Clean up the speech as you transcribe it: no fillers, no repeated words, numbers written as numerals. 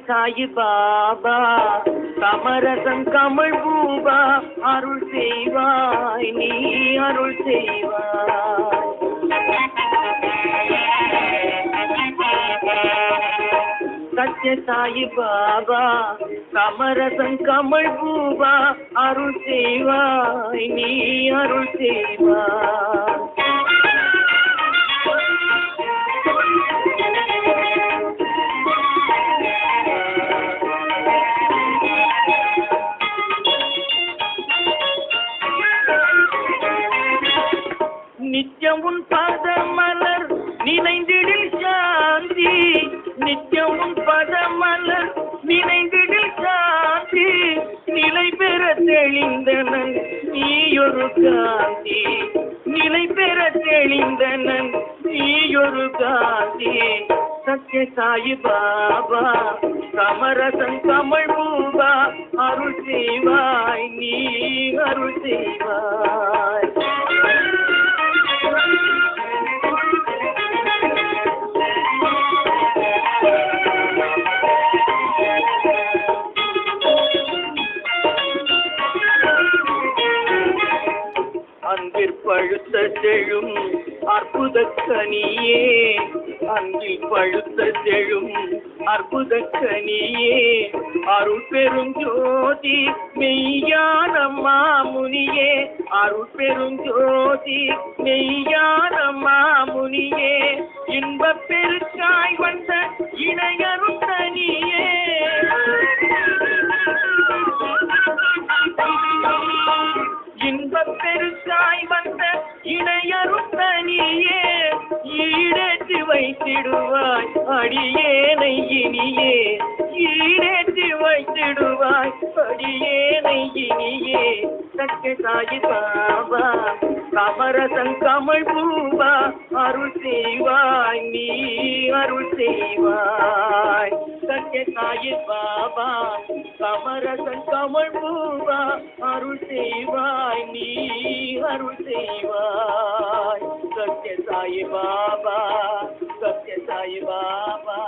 Sai Baba கமரசம் Kamal Bupa அருள் செய்வாய் நீ அருள் செய்வாய். சத்ய சாயி பாபா கமரசம் கமல் பூபா அருள் செய்வாய் நீ அருள் செய்வாய். நித்யம் உன் பதமலர் நினைந்திடில் சாந்தி, நித்யம் உன் பதமலர் நினைந்திடில் சாந்தி, நிலை பெற தெளிந்தனன் நீயொரு காந்தி, நிலை பெற தெளிந்தனன் நீயொரு காந்தி. சத்ய சாயி பாபா கமரசன் கமல் பூபா அருள் செய்வாய் நீ அருள் செய்வாய். அன்பிற் பழுத்த செழும் அற்புத கனியே, அன்பில் பழுத்த செழும் அற்புத கனியே, அருள் பெரும் ஜோதி மெய்யான மாமுனியே, அருள் பெரும் ஜோதி மெய்யான மாமுனியே, இன்பப் பெருக்காய் வந்த இணையருள் தனியே, இன்பப் பெருக்காய் வந்த இணையருள் தனியே, ஈடேற்றி வைத்திடுவாய் அடியேனை இனியே, ஈடேற்றி வைத்திடுவாய் அடியேனை இனியே. சத்ய சாயி பாபா கமரசன் கமல் பூபா அருள் செய்வாய் நீ அருள் செய்வாய். சத்ய சாயி பாபா கமரசன் கமல் பூபா அருள் செய்வாய் நீ அருள் செய்வாய். சத்ய சாயி பாபா, சத்ய சாயி பாபா.